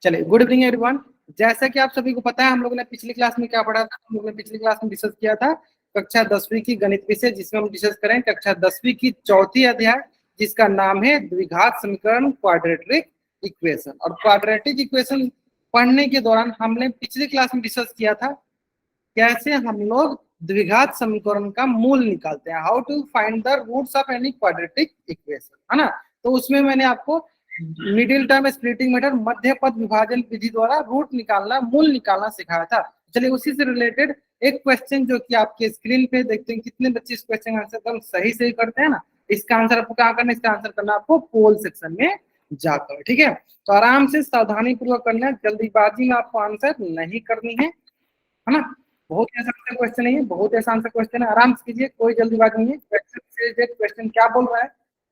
चलिए, good evening everyone. जैसा कि आप सभी को पता है, हम लोगों ने पिछली क्लास में क्या पढ़ा था। हम लोगों ने पिछली क्लास में डिस्कस किया था कक्षा 10वीं की गणित विषय, जिसमें हम डिस्कस करें कक्षा 10वीं की चौथी अध्याय, जिसका नाम है द्विघात समीकरण, क्वाड्रेटिक इक्वेशन। और क्वाड्रेटिक इक्वेशन पढ़ने के दौरान हमने पिछली क्लास में डिस्कस किया था कैसे हम लोग द्विघात समीकरण का मूल निकालते हैं, how to find the roots of any quadratic equation, है ना। तो उसमें मैंने आपको मिडिल टर्म स्प्लिटिंग मेथड, मध्य पद विभाजन विधि द्वारा रूट निकालना, मूल निकालना सिखाया था। चलिए, उसी से रिलेटेड एक क्वेश्चन जो कि आपके स्क्रीन पे देखते हैं, कितने बच्चे इस क्वेश्चन का आंसर एकदम सही सही करते हैं ना। इसका आंसर आपको क्या करना है, इसका आंसर करना आपको पोल सेक्शन में जाकर, ठीक है। तो आराम से सावधानी पूर्वक करना है, जल्दीबाजी में आपको आंसर नहीं करनी है ना। बहुत ही आसान सा क्वेश्चन है, बहुत ही आसान सा क्वेश्चन है, आराम से कीजिए, कोई जल्दीबाजी नहीं है। क्वेश्चन क्या बोल रहा है,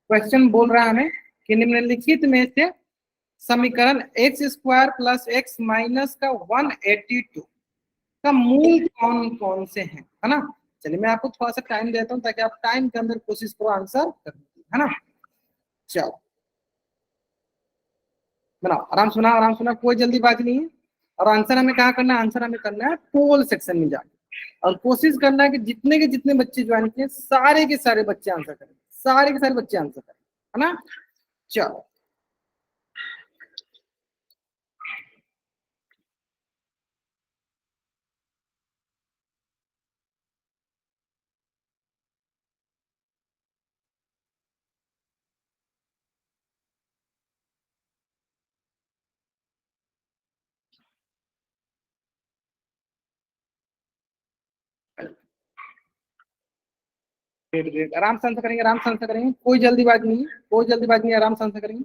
क्वेश्चन बोल रहा है हमें कि निम्नलिखित में से समीकरण x square plus x minus का 182 का मूल कौन कौन से हैं, है ना। चलिए, मैं आपको थोड़ा सा टाइम देता हूं ताकि आप टाइम के अंदर कोशिश करो आंसर करने की, है ना। चलो बनाओ, आराम सुना, कोई जल्दीबाजी नहीं है। और आंसर हमें कहाँ करना है, आंसर हमें करना है पोल सेक्शन में जाके। और कोशिश करना है कि जितने के जितने बच्चे ज्वाइन किए, सारे के सारे बच्चे आंसर करें, सारे के सारे बच्चे आंसर करें, है ना। चलो, ग्रेट ग्रेट, आराम से आंसर करेंगे, आराम से आंसर करेंगे, कोई जल्दीबाजी नहीं है, कोई जल्दीबाजी नहीं है, आराम से आंसर करेंगे।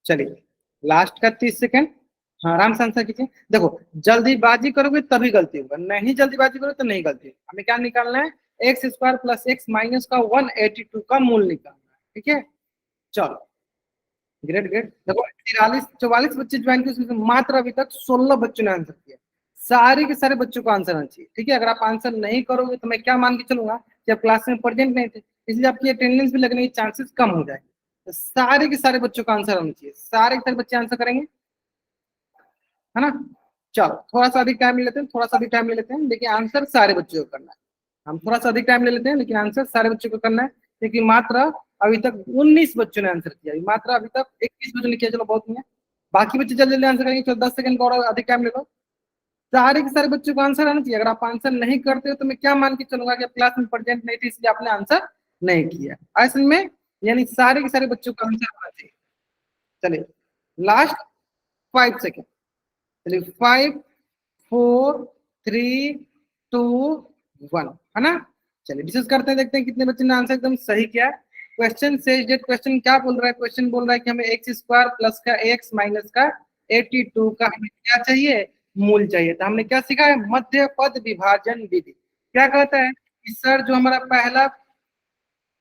चलिए, लास्ट का 30 सेकेंड। हाँ, आराम से आंसर कीजिए। देखो, जल्दीबाजी करोगे तभी गलती होगा, नहीं जल्दीबाजी करोगे तो नहीं गलती होगी। हमें क्या निकालना है, x square plus x minus का 182 का मूल निकालना है, ठीक है। चलो, ग्रेट ग्रेट। देखो, 43 44 बच्चे ज्वाइन किए, उसमें से मात्र अभी तक 16 बच्चों ने आंसर किया। सारे के सारे बच्चों को आंसर आना चाहिए, ठीक है। अगर आप आंसर नहीं करोगे तो मैं क्या मान के चलूंगा कि आप क्लास में प्रेजेंट नहीं थे, इसलिए आपकी अटेंडेंस भी लगने के चांसेस कम हो जाएंगे। तो सारे के सारे बच्चों का आंसर आना चाहिए, सारे के सारे बच्चे आंसर करेंगे, है ना। चलो, थोड़ा सा अधिक टाइम ले लेते हैं, थोड़ा सा अधिक टाइम ले लेते हैं, लेकिन आंसर सारे बच्चों को करना है। हम थोड़ा सा अधिक टाइम ले लेते हैं, लेकिन आंसर सारे बच्चों को करना है, क्योंकि मात्र अभी तक 19 बच्चों ने आंसर किया, मात्र अभी तक 21 बच्चों ने किया। चलो, बहुत नहीं है, बाकी बच्चे जल्दी जल्दी आंसर करेंगे। चलो, 10 सेकंड का और अधिक टाइम ले लो। सारे के सारे बच्चों को आंसर आना चाहिए। अगर आप आंसर नहीं करते हो तो मैं क्या मान के चलूंगा कि आप क्लास में प्रेजेंट नहीं थे, इसलिए आपने आंसर नहीं किया असल में। यानी सारे के सारे बच्चों का आंसर आना चाहिए। चलिए, लास्ट 5 सेकेंड। चलिए, 5 4 3 2 1, है ना। चलिए, डिस्कस करते हैं, देखते हैं कितने बच्चे ने आंसर एकदम सही किया। क्वेश्चन से क्वेश्चन क्या बोल रहा है, क्वेश्चन बोल रहा है कि हमें एक्स स्क्वायर प्लस का एक्स माइनस का 82 का हमें क्या चाहिए, मूल चाहिए। तो हमने क्या सीखा है, मध्य पद विभाजन विधि। क्या कहता है कि सर, जो हमारा पहला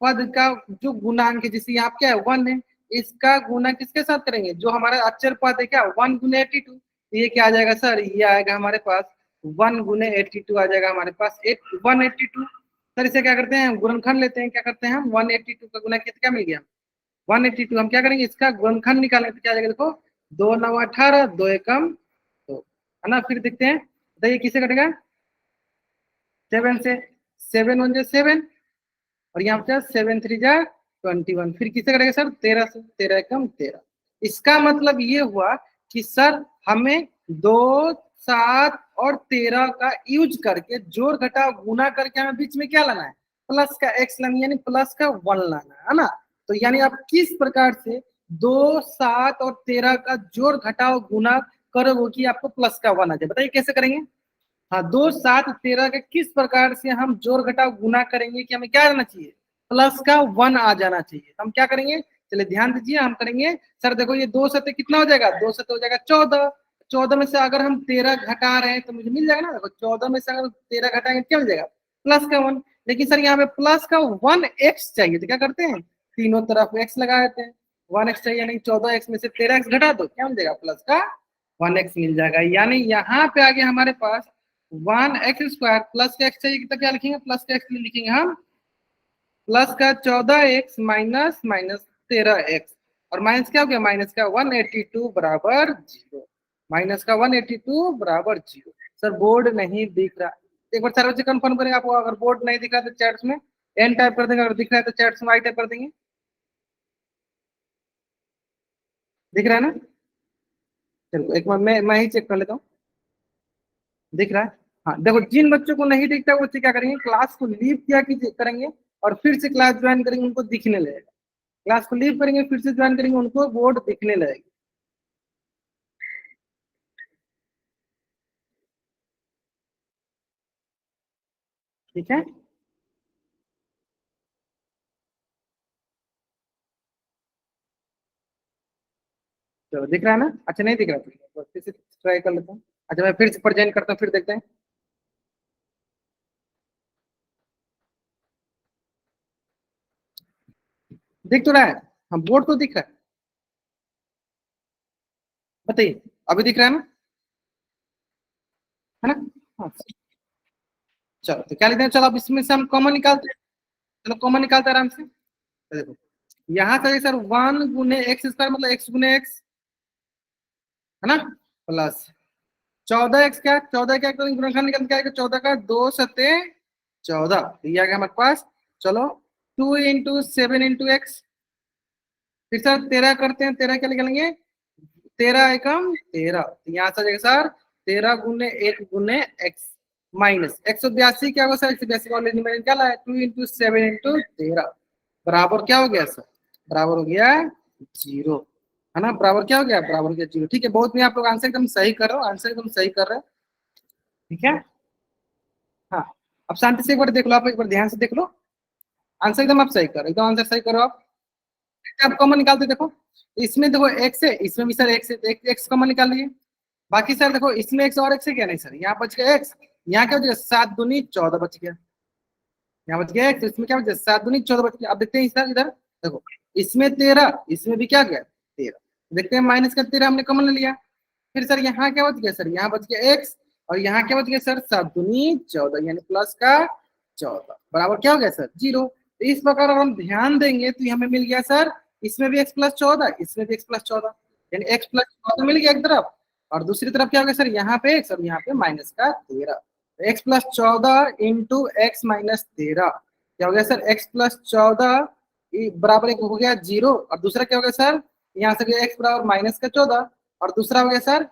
पद का जो गुणांक है, जैसे यहाँ क्या है 1 है, इसका गुना किसके साथ करेंगे, जो हमारा अक्षर पद है क्या 1 गुने 82। ये क्या आ जाएगा सर, ये आएगा हमारे पास 1 गुने 82 आ जाएगा हमारे पास 182। सर, इसे क्या करते हैं, गुणनखंड लेते हैं। क्या करते हैं हम, 182 का गुना कितना, क्या मिल गया 182। हम क्या करेंगे, इसका गुणनखंड निकालेंगे तो क्या आ जाएगा, देखो 2 9 18, 2 एकम 2, है ना। फिर देखते हैं, बताइए किसे कटेगा, 7 से, 7 1 7, और यहाँ पे 7 3 जा 21। फिर किसे करेगा सर, 13 से, 13 एकम 13। इसका मतलब ये हुआ कि सर हमें 2 7 और 13 का यूज करके जोड़ घटाव गुना करके हमें बीच में क्या लाना है, प्लस का एक्स लाना, यानी प्लस का 1 लाना है ना। तो यानी आप किस प्रकार से 2 7 और 13 का जोड़ घटाव गुना करोगे कि आपको प्लस का 1 आ जाए, बताइए कैसे करेंगे। हाँ, 2 7 13 के किस प्रकार से हम जोड़ घटाव गुना करेंगे कि हमें क्या रहना चाहिए, प्लस का 1 आ जाना चाहिए। तो हम क्या करेंगे, चलिए ध्यान दीजिए, हम करेंगे सर देखो ये 2 सत्ते कितना हो जाएगा, 2 सत्ते हो जाएगा 14, 14 में से अगर हम 13 घटा रहे हैं तो मुझे मिल जाएगा ना, देखो 14 में से अगर 13 घटाएंगे क्या मिल जाएगा, प्लस का 1। लेकिन सर यहाँ पे प्लस का 1x चाहिए, तो क्या करते हैं, तीनों तरफ x लगा देते हैं। 1x चाहिए, नहीं 14x में से 13x घटा दो, क्या मिल जाएगा, प्लस का 1x मिल जाएगा। यानी यहाँ पे आगे हमारे पास 1x² प्लस का x चाहिए, तो क्या लिखेंगे, प्लस का x लिखेंगे हम प्लस का 14x माइनस माइनस 13x, और माइनस क्या हो गया, माइनस का 182 बराबर 0, माइनस का 182 बराबर 0। सर बोर्ड नहीं दिख रहा, एक बार सर से कंफर्म करेंगे आपको, अगर बोर्ड नहीं दिख रहा तो चैट्स में एन टाइप कर देंगे, अगर दिख रहा है तो चैट्स में आई टाइप कर देंगे। दिख रहा है ना, चलो एक बार मैं ही चेक कर लेता हूँ, दिख रहा है। हाँ देखो, जिन बच्चों को नहीं दिखता वो बच्चे क्या करेंगे, क्लास को लीव किया कि करेंगे और फिर से क्लास ज्वाइन करेंगे, उनको दिखने लगेगा। क्लास को लीव करेंगे फिर से ज्वाइन करेंगे, उनको बोर्ड दिखने लगेगी। ठीक है, चलो दिख रहा है ना, अच्छा नहीं दिख रहा तो फिर से ट्राई कर लेता हूँ। अच्छा मैं फिर से प्रेजेंट करता हूँ, फिर देखते हैं। दिख तो रहा है, हाँ बोर्ड तो दिख रहा है, बताइए अभी दिख रहा है ना, है ना। हाँ चलो, तो क्या लेते हैं, चलो अब इसमें से हम कॉमन निकालते हैं। चलो कॉमन निकालते हैं आराम से, तो देखो यहाँ से सर 1 गुने x² मतलब x गुने x, है ना, प्लस 14x, क्या 14 क्या गुणनखंड निकल के आएगा, 14 का 2 सत्ते 14, तो ये आ गया हमारे पास। चलो 2 × 7 × x, फिर सर 13 करते हैं, 13 क्या निकलेंगे, 13 × 1 = 13, तो यहाँ से आ जाएगा सर 13 × 1 × x माइनस 182, क्या होगा सर, 182 का ऑलरेडी मैंने निकाला है, 2 × 7 × 13 बराबर क्या हो गया सर, बराबर हो गया 0, है ना, बराबर क्या हो गया, बराबर हो गया 0। ठीक है, बहुत नहीं, आप लोग आंसर एकदम सही कर रहे हो, आंसर एकदम सही कर रहे हो। ठीक है, हाँ अब शांति से एक बार देख लो, आप एक बार ध्यान से देख लो, आंसर एकदम आप सही करो, एकदम आंसर सही करो आप कॉमन निकालते देखो, इसमें देखो एक्स है, इसमें भी सर एक्स है, एक एक्स कॉमन निकाल लिए। बाकी सर देखो इसमें एक्स और एक्स है क्या, नहीं सर यहाँ बच गया एक्स, यहाँ क्या बच गया 7 दूनी 14 बच गया, यहाँ बच गया एक्स, इसमें क्या बच गया 7 दूनी 14 बच गया। अब देखते हैं सर इधर देखो, इसमें 13, इसमें भी क्या गया 13, देखते हैं माइनस का 13 हमने कॉमन ले लिया। फिर सर यहाँ क्या बच गया, सर यहाँ बच गया एक्स, और यहाँ क्या बच गया सर 7 दूनी 14, यानी प्लस का 14 बराबर क्या हो गया सर 0। तो इस प्रकार अगर हम ध्यान देंगे तो हमें मिल गया सर, इसमें भी x+14, इसमें भी x+14, यानी x+14 मिल गया एक तरफ, और दूसरी तरफ क्या हो गया सर, यहाँ पे x और यहाँ पे माइनस का 13, x+14 इंटू x-13 क्या हो गया सर, x+14 बराबर एक हो गया 0, और दूसरा क्या हो गया सर, यहाँ से x बराबर माइनस का 14, और दूसरा हो गया सर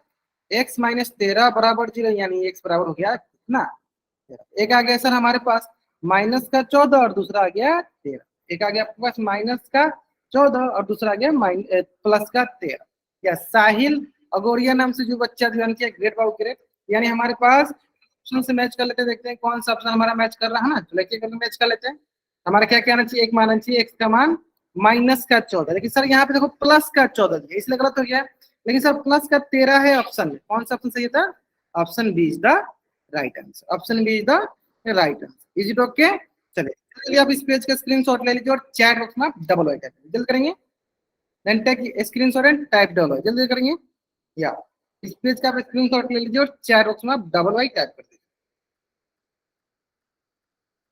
x-13 बराबर 0, यानी x बराबर हो गया कितना, एक आ गया सर हमारे पास माइनस का 14 और दूसरा आ गया 13, एक आ गया आपके पास माइनस का 14 और दूसरा आ गया प्लस का 13। या साहिल अगोरिया नाम से जो बच्चा ज्वाइन किया, ग्रेट बाबू ग्रेट। यानी हमारे पास ऑप्शन से मैच कर लेते हैं, देखते हैं कौन सा ऑप्शन हमारा मैच कर रहा है ना, चलो एक मैच कर लेते हैं। हमारा क्या क्या आना चाहिए, एक मानना चाहिए एक्स का मान माइनस का 14, लेकिन सर यहाँ पे देखो प्लस का 14 दिया, इसलिए गलत हो गया। लेकिन सर प्लस का 13 है ऑप्शन में, कौन सा ऑप्शन सही था, option B is the right answer, option B is the right answer. Is it okay, चलिए आप इस पेज का स्क्रीनशॉट ले लीजिए और चैट बॉक्स में डबल वाई टाइप जल्द करेंगे, then take screenshot and type double Y, जल्दी करेंगे। या इस पेज का आप स्क्रीनशॉट ले लीजिए और चैट बॉक्स में आप डबल वाई टाइप कर दीजिए।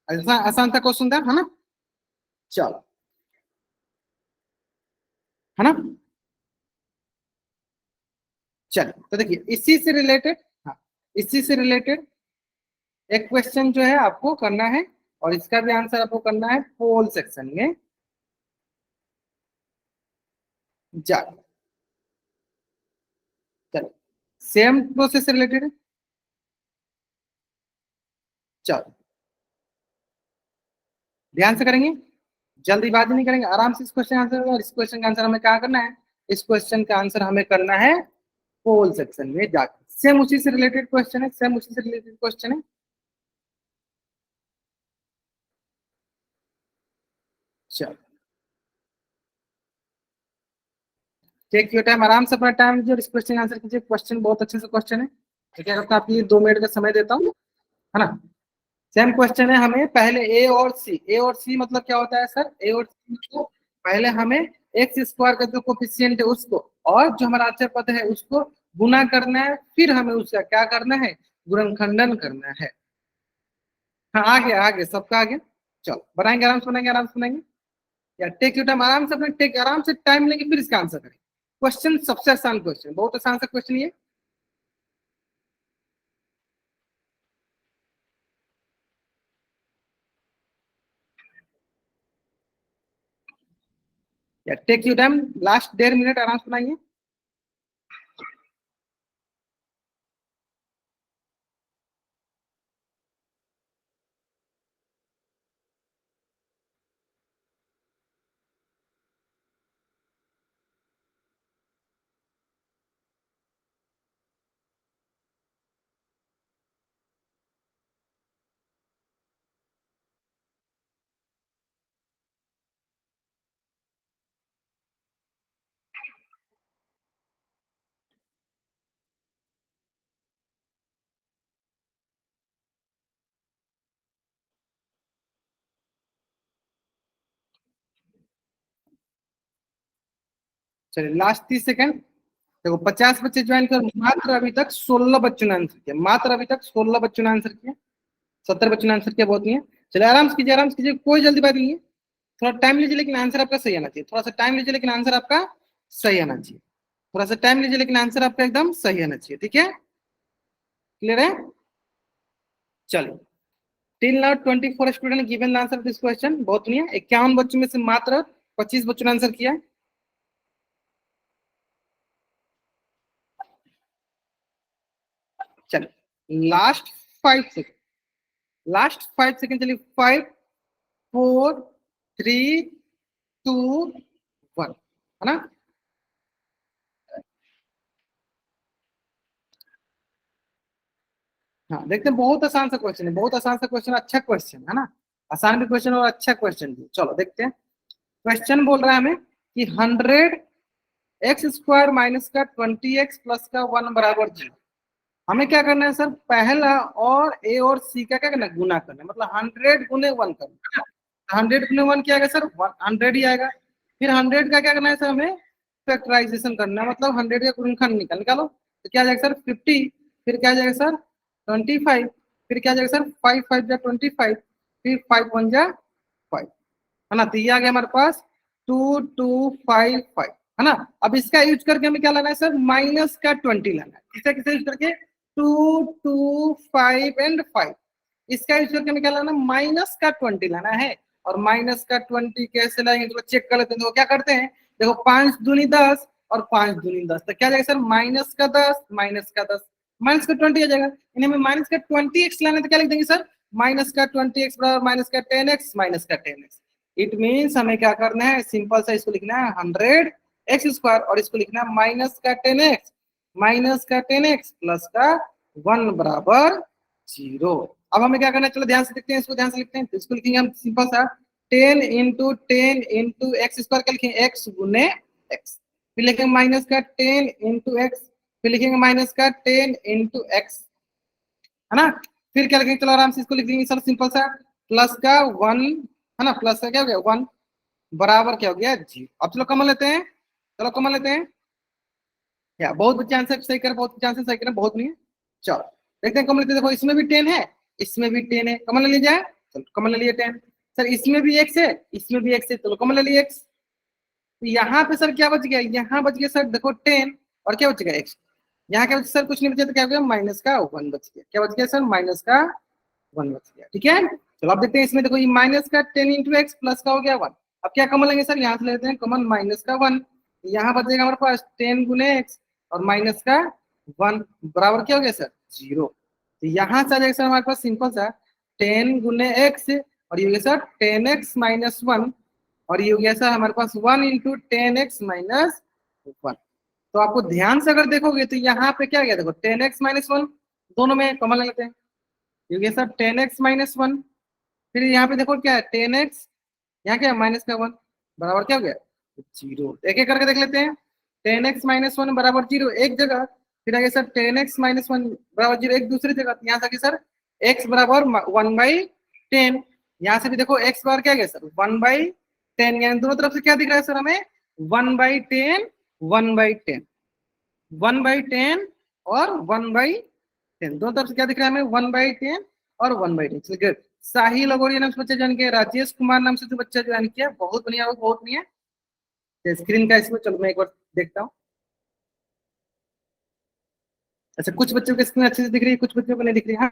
आसान आसान था क्वेश्चन था, है ना, चलो, है ना। चलो तो देखिए इसी से रिलेटेड, हाँ इसी से रिलेटेड एक क्वेश्चन जो है आपको करना है, और इसका भी आंसर आपको करना है पोल सेक्शन में जा। चलो सेम प्रोसेस से रिलेटेड है, चलो ध्यान से करेंगे, जल्दीबाजी नहीं करेंगे, आराम से इस क्वेश्चन आंसर, और इस क्वेश्चन का आंसर हमें क्या करना है, इस क्वेश्चन का आंसर हमें करना है पोल सेक्शन में जाकर। सेम उसी से रिलेटेड क्वेश्चन है, सेम उसी से रिलेटेड क्वेश्चन है। चलो टेक योर टाइम, आराम से अपना टाइम जो इस क्वेश्चन आंसर कीजिए। क्वेश्चन बहुत अच्छे से क्वेश्चन है। तो क्या करता हूँ, आपके लिए 2 मिनट का समय देता हूँ, है ना। सेम क्वेश्चन है, हमें पहले ए और सी मतलब क्या होता है सर, ए और सी मतलब पहले हमें एक्स स्क्वायर का जो कोफिशिएंट है उसको और जो हमारा अचर पद है उसको गुना करना है, फिर हमें उसका क्या करना है, गुणनखंडन करना है। हाँ आगे सबका आगे। चलो बनाएंगे, आराम से बनाएंगे, आराम से बनाएंगे। या टेक योर टाइम, आराम से अपने टेक आराम से टाइम लेके फिर इसका आंसर करें। क्वेश्चन सबसे आसान क्वेश्चन, बहुत आसान सा क्वेश्चन ये। या take your time, last 1.5 minute आराम से बनाइए। चलिए लास्ट 30 सेकंड। देखो 50 बच्चे ज्वाइन कर, मात्र अभी तक 16 बच्चों ने आंसर किया, मात्र अभी तक 16 बच्चों ने आंसर किया। 70 बच्चों ने आंसर किया, बहुत नहीं है। चलिए आराम से कीजिए, आराम से कीजिए, कोई जल्दीबाजी नहीं है। थोड़ा टाइम लीजिए लेकिन आंसर आपका सही आना चाहिए, थोड़ा सा टाइम लीजिए लेकिन आंसर आपका सही आना चाहिए। थोड़ा सा टाइम लीजिए लेकिन आंसर आपका एकदम सही आना चाहिए, ठीक है। क्लियर है। चलिए till now 24 student given answer this question, बहुत नहीं है। 51 बच्चों में से मात्र 25 बच्चों ने आंसर किया। चलिए लास्ट 5 सेकंड, चलिए 5 4 3 2 1, है ना। हाँ देखते हैं, बहुत आसान सा क्वेश्चन है, बहुत आसान सा क्वेश्चन, अच्छा क्वेश्चन है ना। आसान भी क्वेश्चन और अच्छा क्वेश्चन भी। चलो देखते हैं। क्वेश्चन बोल रहा है हमें कि 100 x² माइनस का 20x प्लस का 1 बराबर 0। हमें क्या करना है सर, पहला और ए और सी का क्या करना है, गुना करना है, मतलब 100 × 1 करना है। 100 × 1 क्या आएगा सर, 100 ही आएगा। फिर 100 का क्या करना है सर, हमें फैक्टराइजेशन करना है, मतलब 100 का गुणनखंड निकालो। तो क्या आ जाएगा सर 50, फिर क्या आ जाएगा सर 25, फिर क्या आ जाएगा सर 5 5 जा 25, फिर 5 1 जा 5, है ना। तो ये आ गया हमारे पास 2255, है ना। अब इसका यूज करके हमें क्या लाना है सर, माइनस का 20 लाना है। किसे किसे यूज करके, 2 2 5 एंड 5, इसका यूज करके हमें क्या लाना है, माइनस का 20 लाना है। और माइनस का 20 कैसे लाएंगे, तो चेक कर लेते हैं। देखो क्या करते हैं, देखो 5 दूनी 10 और 5 दूनी 10, तो क्या जाएगा सर माइनस का 10 माइनस का 10, माइनस का 20 आ जाएगा। इन्हें हमें माइनस का 20x लाना है, तो क्या लिख देंगे सर, माइनस का 20x बराबर माइनस का 10x माइनस का 10x। इट मीन्स हमें क्या करना है, सिंपल सा इसको लिखना है 100 x² और इसको लिखना है माइनस का 10x प्लस का 1 बराबर 0। अब हमें क्या करना है, चलो ध्यान से देखते हैं, इसको ध्यान से लिखते हैं। तो इसको लिखेंगे हम सिंपल सा 10 × 10 × x² का लिखेंगे x गुने x, फिर लिखेंगे माइनस का 10 × x, फिर लिखेंगे माइनस का 10 × x, है ना। फिर क्या लिखेंगे, चलो आराम से इसको लिख देंगे सर, सिंपल सा प्लस का 1, है ना, प्लस का क्या हो गया 1 बराबर क्या हो गया 0। अब चलो कमल लेते हैं, चलो कमल लेते हैं। या बहुत बच्चे आंसर सही कर, बहुत बच्चे आंसर सही करें, बहुत नहीं है। चलो देखते हैं कमल लेते हैं। देखो इसमें भी 10 है, इसमें भी 10 है, कमल ले लिया जाए। चलो कमल ले लिए 10। सर इसमें भी x है, इसमें भी x है, चलो कमल ले लिए x। तो यहाँ पे सर क्या बच गया, यहाँ बच गया सर देखो 10, और क्या बच गया x। यहाँ क्या बचा सर, कुछ नहीं बचा, तो क्या हो गया माइनस का 1 बच गया। क्या बच गया सर, माइनस का 1 बच गया, ठीक है। चलो अब देखते हैं इसमें, देखो ये माइनस का 10 × x प्लस का हो गया 1। अब क्या कमन लेंगे सर, यहाँ से लेते हैं कमन माइनस का 1, यहाँ बचेगा हमारे पास 10 × x और माइनस का 1 बराबर क्या हो गया सर 0। तो यहाँ से आ जाएगा सर हमारे पास सिंपल सा 10 × x, और ये हो गया सर 10x माइनस 1, और ये हो गया सर हमारे पास 1 × 10x माइनस 1। तो आपको ध्यान से अगर देखोगे तो यहाँ पे क्या गया, देखो 10x माइनस 1 दोनों में कॉमन ले लेते हैं, ये हो गया सर 10x माइनस 1, फिर यहाँ पे देखो क्या है 10x यहाँ क्या माइनस का 1 बराबर क्या हो गया 0। एक एक करके देख लेते हैं। 10x माइनस 1 बराबर 0 एक जगह, फिर आगे सर 10x माइनस 1 बराबर 0 एक दूसरी जगह। यहाँ से आगे सर x बराबर 1/10। यहाँ से भी देखो x बराबर क्या गया सर 1/10, यानी दोनों तरफ से क्या दिख रहा है सर हमें 1/10 1/10 1/10 और 1/10, दोनों तरफ से क्या दिख रहा है हमें 1/10 और 1/10। चलिए साहिल लोगोरिया नाम से बच्चा ज्वाइन किया, राजेश कुमार नाम से जो बच्चा ज्वाइन किया, बहुत बढ़िया बहुत बढ़िया। स्क्रीन का इसमें चलो मैं एक बार देखता हूँ। अच्छा कुछ बच्चों की स्क्रीन अच्छे से दिख रही है, कुछ बच्चों को नहीं दिख रही है। हाँ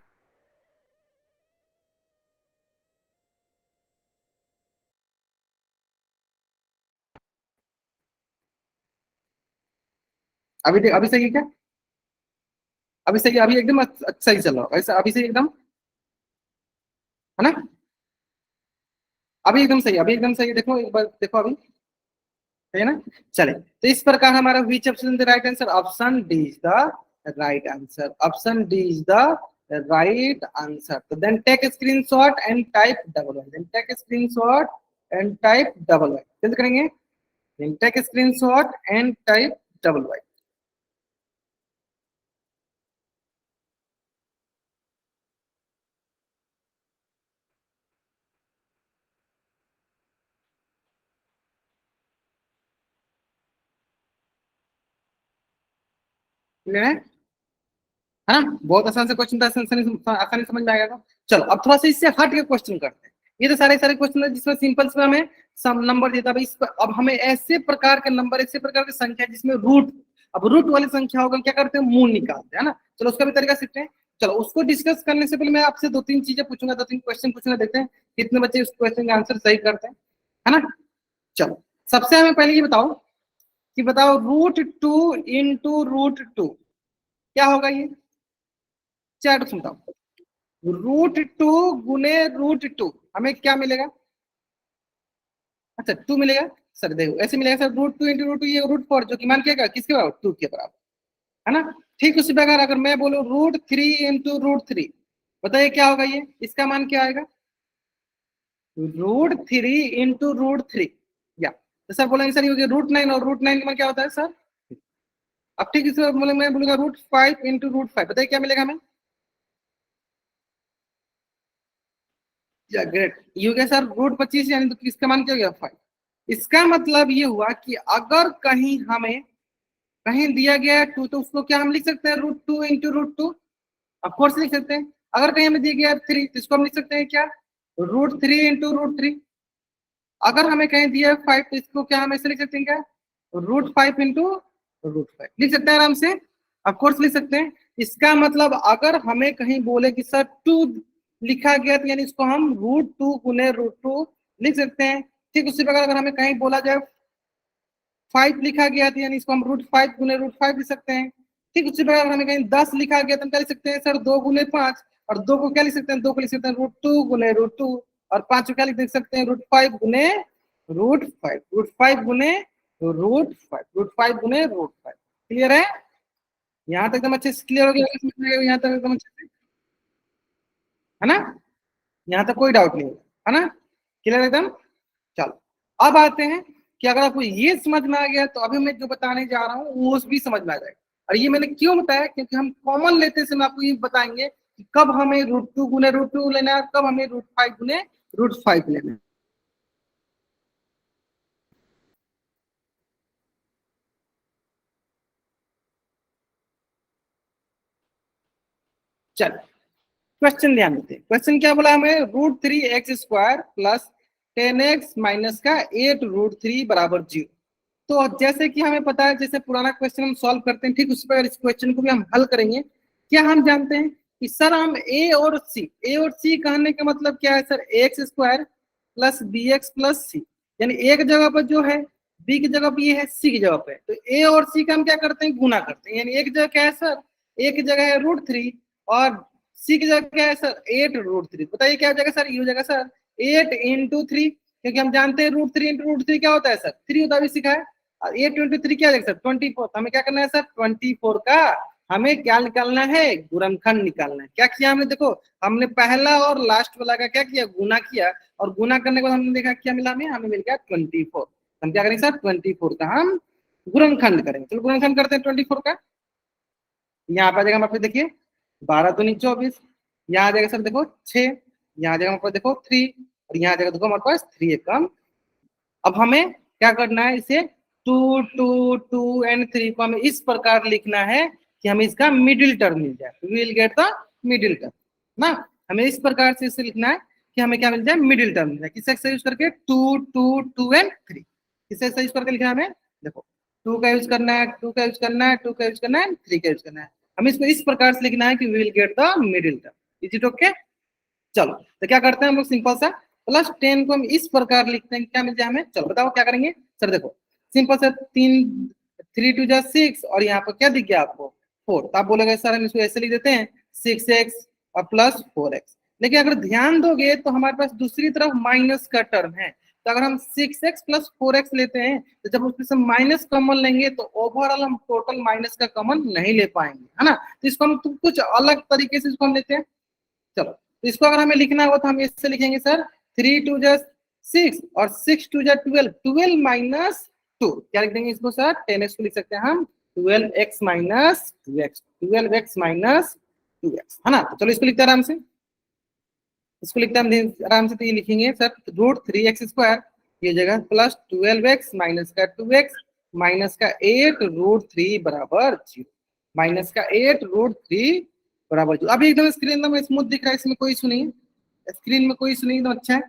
अभी सही है क्या? अभी सही है, अभी एकदम सही चल रहा है ऐसा, अभी सही एकदम है ना? अभी एकदम सही, अभी एकदम सही, देखो एक बार देखो अभी है ना। चले तो इस प्रकार हमारा which option the right answer, option D is the right answer, option D is the right answer. तो then take screenshot and type double Y, then take screenshot and type double Y, जल्द करेंगे। Then take screenshot and type double Y. Clear है ना? बहुत आसान से question था, आसानी समझ में आएगा। चलो अब थोड़ा सा इससे हट के क्वेश्चन करते हैं। ये तो सारे सारे क्वेश्चन है जिसमें सिंपल से हमें सम नंबर देता है। अब हमें ऐसे प्रकार के नंबर, ऐसे प्रकार की संख्या जिसमें रूट, अब रूट वाली संख्या होगा क्या करते हैं मूल निकालते हैं ना। चलो उसका भी तरीका सीखते हैं। चलो उसको डिस्कस करने से पहले मैं आपसे दो तीन चीजें पूछूंगा, दो तीन क्वेश्चन पूछूंगा, देखते हैं कितने बच्चे उस क्वेश्चन का आंसर सही करते हैं, है ना। चलो सबसे हमें पहले ये बताओ कि बताओ √2 इंटू √2 क्या होगा ये, चैट सुनता हूँ। √2 गुने √2 हमें क्या मिलेगा? अच्छा 2 मिलेगा सर, देखो ऐसे मिलेगा सर √2 इंटू √2, ये √4 जो कि मान क्या किसके बराबर 2 के बराबर, है ना। ठीक उसी प्रकार अगर मैं बोलूँ √3 इंटू √3, बताइए क्या होगा ये, इसका मान क्या आएगा? √3 इंटू √3, या तो सर बोलेंगे सर ये हो गया √9, और √9 में क्या होता है सर। अब ठीक इसे बोले मैं बोलूंगा √5 इंटू √5, बताइए क्या मिलेगा हमें? या ग्रेट, ये हो गया सर √25, यानी तो किसका मान क्या हो गया 5। इसका मतलब ये हुआ कि अगर कहीं हमें कहीं दिया गया है 2, तो उसको क्या हम लिख सकते हैं √2 इंटू √2, ऑफकोर्स लिख सकते हैं। अगर कहीं हमें दिया गया है 3, तो इसको हम लिख सकते हैं क्या √3 इंटू √3। अगर हमें कहीं दिया है 5, तो इसको क्या हम ऐसे लिख सकते हैं क्या √5 इंटू √5, लिख सकते हैं आराम से, ऑफकोर्स लिख सकते हैं। इसका मतलब अगर हमें कहीं बोले कि सर 2 लिखा गया, तो यानी इसको हम √2 गुने √2 लिख सकते हैं। ठीक उसी प्रकार अगर हमें कहीं बोला जाए 5 लिखा गया था, यानी इसको हम √5 गुने √5 लिख सकते हैं। ठीक उसी प्रकार अगर हमें कहीं 10 लिखा गया तो हम क्या लिख सकते हैं सर 2 गुने 5, और 2 को क्या लिख सकते हैं, 2 को लिख सकते हैं √2 गुने √2, और 5 को क्या लिख सकते हैं √5 गुने √5, √5 गुने √5, √5 गुने √5। क्लियर है? यहाँ तक एकदम अच्छे से क्लियर हो गया, यहाँ तक एकदम अच्छे से, है ना। यहाँ तक कोई डाउट नहीं है ना, क्लियर एकदम। चलो अब आते हैं कि अगर आपको ये समझ में आ गया तो अभी मैं जो बताने जा रहा हूँ वो भी समझ में आ जाएगा। और ये मैंने क्यों बताया, क्योंकि हम कॉमन लेते समय आपको ये बताएंगे कि कब हमें √2 गुने √2 लेना है, कब हमें √5 गुने √5 लेना है। चल क्वेश्चन ध्यान देते हैं, क्वेश्चन क्या बोला हमें √3x² प्लस 10x माइनस का 8 √3 बराबर 0। तो जैसे कि हमें पता है, जैसे पुराना क्वेश्चन हम सॉल्व करते हैं ठीक उसी प्रकार इस क्वेश्चन को भी हम हल करेंगे। क्या हम जानते हैं कि सर हम ए और सी कहने का मतलब क्या है sir, x² plus bx plus C, यानी एक जगह पर जो है बी की जगह पे ये है, सी की जगह पे, तो ए और सी का हम क्या करते हैं गुना करते हैं। यानी एक जगह क्या है सर, ए की जगह है √3 और सी की जगह क्या है सर 8 √3। बताइए क्या हो जाएगा सर, ये हो जाएगा सर 8 इंटू 3, क्योंकि हम जानते हैं √3 इंटू √3 क्या होता है सर 3 होता है, अभी सीखा है। और 8 इंटू 3 क्या देख सर 24, हमें क्या करना है सर 24 का हमें क्या निकालना है, गुणनखंड निकालना है। क्या किया हमने, देखो हमने पहला और लास्ट वाला का क्या किया, गुना किया, और गुना करने के बाद हमने देखा क्या मिला, हमें मिल गया 24। हम क्या करेंगे सर, 24 का हम गुणनखंड करेंगे। चलो गुणनखंड करते हैं 24 का। यहाँ पे आ जाएगा हमारे पास, देखिए 12 दूनी 24, यहाँ आ जाएगा सर देखो 6, यहाँ आ जाएगा हमारे पास देखो 3, और यहाँ आ जाएगा देखो हमारे पास 3 एकम। अब हमें क्या करना है, इसे 2 2 2 एंड 3 को हमें इस प्रकार लिखना है कि हमें इसका मिडिल टर्म मिल जाए, we will get the middle term ना। हमें इस प्रकार से इसे लिखना है कि हमें क्या मिल जाए, मिडिल टर्म मिल जाए। किससे यूज करके, 2 2 2 एंड 3, किससे यूज करके लिखना है हमें, देखो 2 का यूज करना है, 2 का यूज करना है, 2 का यूज करना है, 3 का यूज करना है। हमें इसको इस प्रकार से लिखना है कि we will get the middle term. Is it okay? चलो तो क्या करते हैं हम लोग, सिंपल सा +10 को हम इस प्रकार लिखते हैं, क्या मिल जाए हमें। चलो बताओ क्या करेंगे सर, देखो सिंपल सा 3 2 जा 6, और यहाँ पर क्या दिख गया आपको 4, तो आप बोलोगे सर हम इसको ऐसे लिख देते हैं 6x और +4x। लेकिन अगर ध्यान दोगे तो हमारे पास दूसरी तरफ माइनस का टर्म है, तो अगर हम 6x + 4x लेते हैं तो जब उसमें से माइनस कॉमन लेंगे तो ओवरऑल हम टोटल माइनस का कॉमन नहीं ले पाएंगे, है ना। तो इसको हम कुछ अलग तरीके से इसको हम लेते हैं। चलो तो इसको अगर हमें लिखना हो तो हम इससे लिखेंगे सर 3 2 जा 6 और 6 2 जा 12, 12 - 2, क्या लिख देंगे इसको सर, 10x को लिख सकते हैं हम 12x - 2x, 12x - 2x, है ना। तो चलो इसको लिखते हैं आराम से, इसको लिखते हैं आराम से। तो ये लिखेंगे सर √3x², ये जगह +12x - 2x -8 √3 बराबर 0, -8 √3 बराबर 0। अभी एकदम स्क्रीन एकदम स्मूथ दिख रहा है, इसमें कोई इशू नहीं है, स्क्रीन में कोई इशू नहीं, एकदम अच्छा है,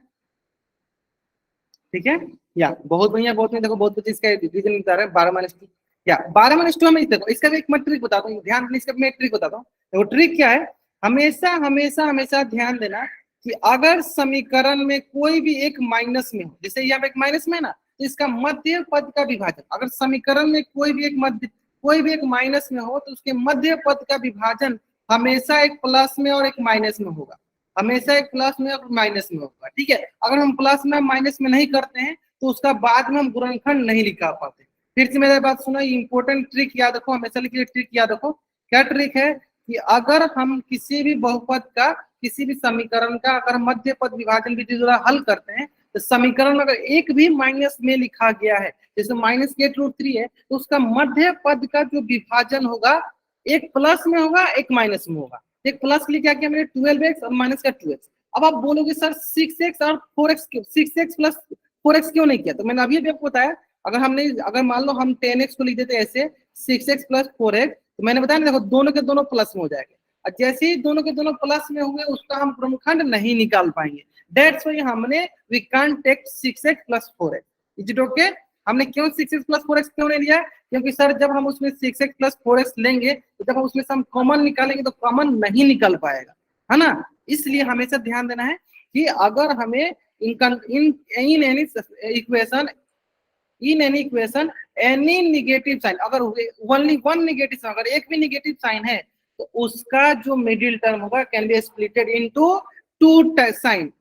ठीक है। या बहुत बढ़िया, बहुत नहीं, देखो बहुत कुछ इसका डिवीजन बता रहा है 12 - 2, या 12 - 2 हमें देखो इसका भी एक मैं ट्रिक बताता हूँ, ध्यान देना, इसका मैं ट्रिक बताता हूँ। देखो ट्रिक क्या है, हमेशा हमेशा हमेशा ध्यान देना कि अगर समीकरण में कोई भी एक माइनस में हो, जैसे यहाँ पे एक माइनस में है ना, तो इसका मध्य पद का विभाजन, अगर समीकरण में कोई भी एक माइनस में हो तो उसके मध्य पद का विभाजन हमेशा एक प्लस में और एक माइनस में होगा, हमेशा एक प्लस में और माइनस में होगा, ठीक है। अगर हम प्लस में माइनस में नहीं करते हैं तो उसका बाद में हम गुणनखंड नहीं लिखा पाते। फिर से मेरी बात सुनो, इंपॉर्टेंट ट्रिक याद रखो, हमेशा लिखिए ट्रिक याद रखो। क्या ट्रिक है कि अगर हम किसी भी बहुपद का, किसी भी समीकरण का अगर मध्य पद विभाजन विधि द्वारा हल करते हैं तो समीकरण में अगर एक भी माइनस में लिखा गया है, जैसे -8 √3 है, तो उसका मध्य पद का जो विभाजन होगा एक प्लस में होगा एक माइनस में होगा। एक प्लस के लिए क्या किया मैंने 12x और माइनस का 2x। अब आप बोलोगे सर 6x और 4x क्यों, 6x + 4x क्यों नहीं किया, तो मैंने अभी आपको बताया, अगर हमने, अगर मान लो हम 10x को लिख देते ऐसे 6x + 4x, तो मैंने बताया ना देखो दोनों के दोनों प्लस में हो जाएंगे, और जैसे ही दोनों के दोनों प्लस में होंगे उसका हम गुणनखंड नहीं निकाल पाएंगे। दैट्स व्हाई हमने we can't take 6x + 4x। Is it okay? हमने क्यों 6x + 4x क्यों नहीं लिया, क्योंकि सर जब हम उसमें 6x + 4x लेंगे तो जब हम उसमें से हम कॉमन निकालेंगे तो कॉमन नहीं निकल पाएगा, है ना। इसलिए हमेशा ध्यान देना है कि अगर हमें in any equation, any negative sign, अगर ओनली वन नेगेटिव साइन, अगर एक भी नेगेटिव साइन है तो उसका जो मिडिल टर्म होगा can be splitted into two sign,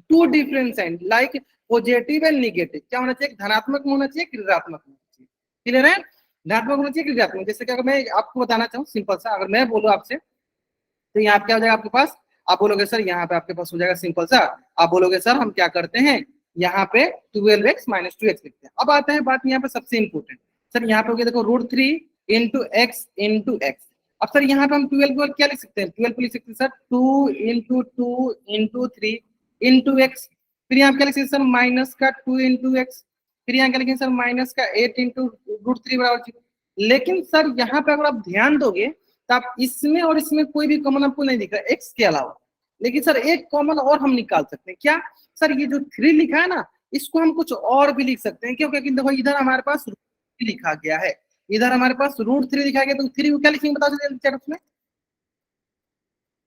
two different sign, like positive and negative. क्या होना चाहिए, धनात्मक होना चाहिए कि ऋणात्मक होना चाहिए, क्लियर है, धनात्मक होना चाहिए कि ऋणात्मक। जैसे कि अगर मैं आपको बताना चाहूँ सिंपल सा, अगर मैं बोलूँ आपसे तो यहाँ क्या हो जाएगा आपके पास, आप बोलोगे सर यहाँ पे आपके पास हो जाएगा सिंपल सा, आप बोलोगे सर हम क्या करते हैं यहाँ पे 12x - 2x लिखते हैं। अब आता है बात यहाँ पे सबसे इंपॉर्टेंट, सर यहाँ पे हो गया देखो √3 × x × x। अब सर यहाँ पे हम 12 को क्या लिख सकते हैं, 12 को लिख सकते हैं सर 2 × 2 × 3 × x, फिर यहाँ क्या लिख सकते हैं सर माइनस का 2 × x, फिर यहाँ क्या लिखेंगे सर माइनस का 8 × √3 बराबर 0। लेकिन सर यहाँ पे अगर आप ध्यान दोगे तो आप इसमें और इसमें कोई भी कॉमन आपको नहीं दिख रहा x के अलावा, लेकिन सर एक कॉमन और हम निकाल सकते हैं। क्या सर, ये जो 3 लिखा है ना इसको हम कुछ और भी लिख सकते हैं, क्यों, क्योंकि देखो इधर हमारे पास √3 लिखा गया है, इधर हमारे पास √3 लिखा गया, तो 3 को क्या लिखेंगे बताओ चैट उसमें।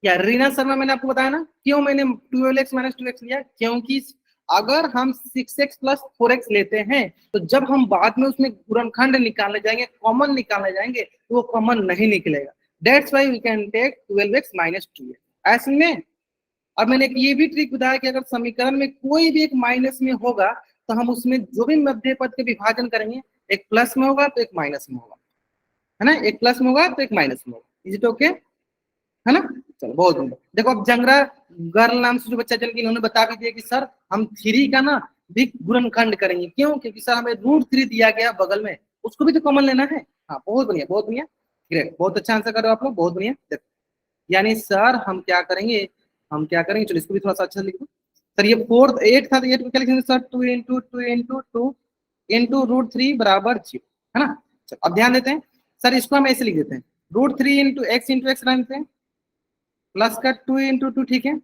या रीना शर्मा, मैंने आपको बताया ना क्यों मैंने 12x - 2x लिया, क्योंकि अगर हम 6x + 4x लेते हैं तो जब हम बाद में उसमें गुणनखंड निकालने जाएंगे, कॉमन निकालने जाएंगे तो वो कॉमन नहीं निकलेगा। That's why we can take 12x - 2x ऐसे में। अब मैंने एक ये भी ट्रिक बताया कि अगर समीकरण में कोई भी एक माइनस में होगा तो हम उसमें जो भी मध्य पद के विभाजन करेंगे, एक प्लस में होगा तो एक माइनस में होगा, है ना, एक प्लस में होगा तो एक माइनस में होगा। इज इट ओके, है ना। चलो बहुत बढ़िया। देखो अब जंगरा गर्ल नाम से जो बच्चा चल के इन्होंने बता भी दिया कि सर हम थ्री का ना भी गुणनखंड करेंगे, क्यों, क्योंकि सर हमें √3 दिया गया बगल में, उसको भी तो कॉमन लेना है। हाँ बहुत बढ़िया बहुत बढ़िया, ग्रेट, बहुत अच्छा आंसर करो आप लोग, बहुत बढ़िया। देखो यानी सर हम क्या करेंगे, हम क्या करेंगे, चलो इसको भी थोड़ा सा अच्छा लिख दो। सर ये फोर्थ एट था, तो एट को क्या लिखेंगे सर, 2 × 2 × 2 × √3 है ना। चलो अब ध्यान देते हैं, सर इसको हम ऐसे लिख देते हैं, √3 × x रखते हैं, प्लस का 2 × 2, ठीक है।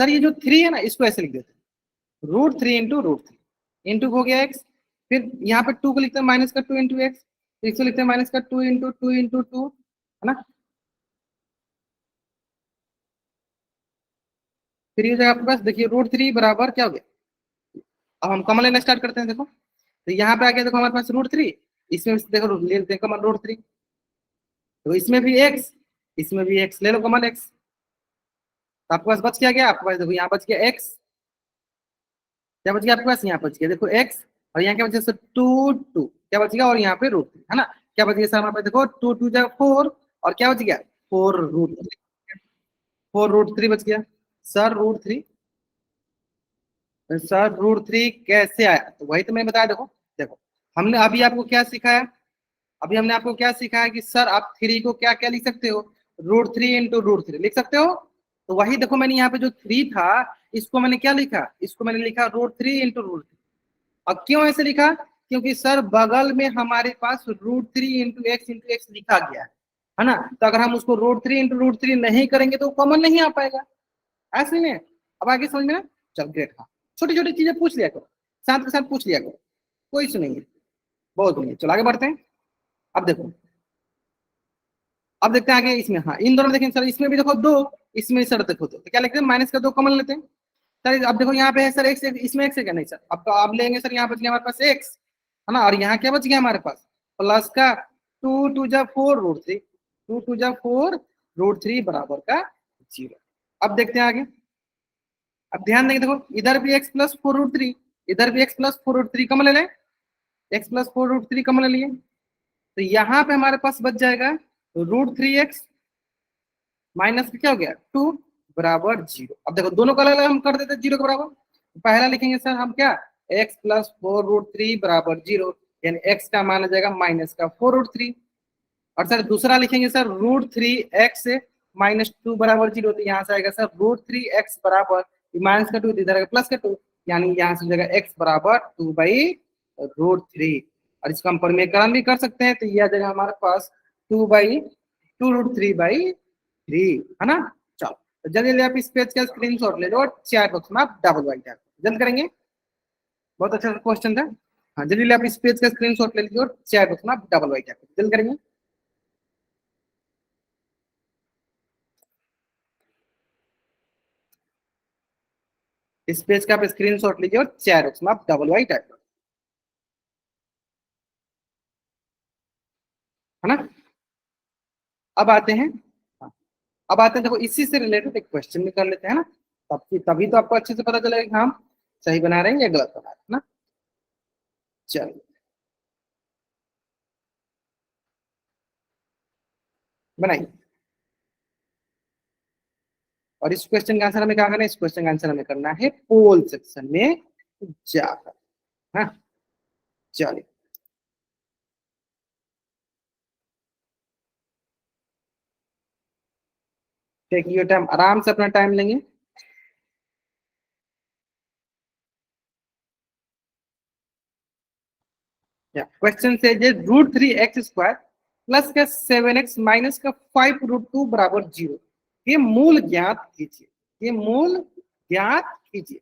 सर ये जो 3 है ना, इसको ऐसे लिख देते हैं, √3 × √3, इंटू हो गया x, फिर यहाँ पे 2 को लिखते हैं माइनस का 2 × x, तो इसको लिखते हैं माइनस का 2 × 2 × 2, है ना। फिर ये जगह आपके पास देखिए √3 बराबर क्या हो गया, अब हम कॉमन लेना स्टार्ट करते हैं। देखो तो यहाँ पे आ गया, देखो हमारे पास √3, इसमें देखो ले लेते हैं कॉमन √3, तो इसमें भी x, इसमें भी x, ले लो कॉमन x, तो आपके पास बच क्या, आपके पास देखो यहाँ बच गया x, क्या बच गया आपके पास, यहाँ बच गया देखो x, और यहाँ क्या बच गया सर 2 क्या बच गया, और यहाँ पे √3 है ना। क्या बच गया सर हमारे पास, देखो 2 × 2 = 4, और क्या बच गया 4√3 बच गया। सर √3, सर √3 कैसे आया, तो वही तो मैं बताया। देखो देखो हमने अभी आपको क्या सिखाया, अभी हमने आपको क्या सिखाया कि सर आप 3 को क्या क्या लिख सकते हो, √3 × √3 लिख सकते हो। तो वही देखो मैंने यहाँ पे जो 3 था, इसको मैंने क्या लिखा, इसको मैंने लिखा √3 × √3। अब क्यों ऐसे लिखा, क्योंकि सर बगल में हमारे पास √3 × x लिखा गया है ना। तो अगर हम उसको √3 × √3 नहीं करेंगे तो कॉमन नहीं आ पाएगा, ऐसे में। अब आगे समझ में ना, चल ग्रेट। हाँ छोटी छोटी चीजें पूछ लिया करो, साथ के साथ पूछ लिया करो, कोई इशू नहीं है, बहुत बढ़िया। चलो आगे बढ़ते हैं। अब देखो, अब देखते हैं आगे इसमें, हाँ इन दोनों देखें सर, इसमें भी देखो 2, इसमें सर देखो तो क्या लिखते हैं, माइनस का 2 कॉमन लेते हैं। सर अब देखो यहाँ पे है सर x, इसमें x है क्या, नहीं सर, अब तो आप लेंगे सर, यहाँ बच गया हमारे पास x, है ना, और यहाँ क्या बच गया हमारे पास, प्लस का 2 × 2 = 4 √3, 2 × 2 = 4 √3 बराबर का 0। अब देखते हैं आगे, अब ध्यान देंगे, देखो इधर भी x + 4 √3, इधर भी x + 4 √3 कॉमन ले लें, x + 4 √3 कॉमन ले लिए, तो यहाँ पे हमारे पास बच जाएगा √3x माइनस क्या हो गया 2 बराबर 0। अब देखो दोनों का अलग अलग हम कर देते हैं 0 के बराबर, पहला लिखेंगे सर हम क्या, x + 4 √3 बराबर 0, यानी x का मान आ जाएगा माइनस का 4 √3, और सर दूसरा लिखेंगे सर √3x -2 बराबर 0, तो यहाँ से आएगा सर √3x बराबर माइनस का 2, इधर आएगा प्लस का 2, यानी यहाँ से जाएगा x बराबर 2/√3। और इसको हम परिमेयकरण भी कर सकते हैं, तो यह आ जाएगा हमारे पास 2/√3/3, है ना। चलो तो जल्दी जल्दी आप इस पेज का स्क्रीनशॉट ले लो और चैट बॉक्स में आप डबल वाइट जल्द करेंगे, बहुत अच्छा क्वेश्चन था। हाँ जल्दी जल्दी आप इस पेज का स्क्रीनशॉट ले लीजिए और चैट बॉक्स में आप डबल वाइट जल्द करेंगे। इस पेज का आप स्क्रीनशॉट लीजिए और चैट बॉक्स में आप डबल वाई टाइप करो, है ना। अब आते हैं, हाँ, अब आते हैं देखो इसी से रिलेटेड एक क्वेश्चन भी कर लेते हैं ना, तभी तो आपको अच्छे से पता चलेगा कि हम सही बना रहे हैं या गलत बना रहे हैं ना। चलिए बनाइए, और इस क्वेश्चन का आंसर हमें क्या करना है, इस क्वेश्चन का आंसर हमें करना है पोल सेक्शन में जाकर, हाँ चलिए। टेक योर टाइम, आराम से अपना टाइम लेंगे। क्वेश्चन से √3x² प्लस का 7x माइनस का 5 √2 बराबर 0, ये मूल ज्ञात कीजिए, ये मूल ज्ञात कीजिए।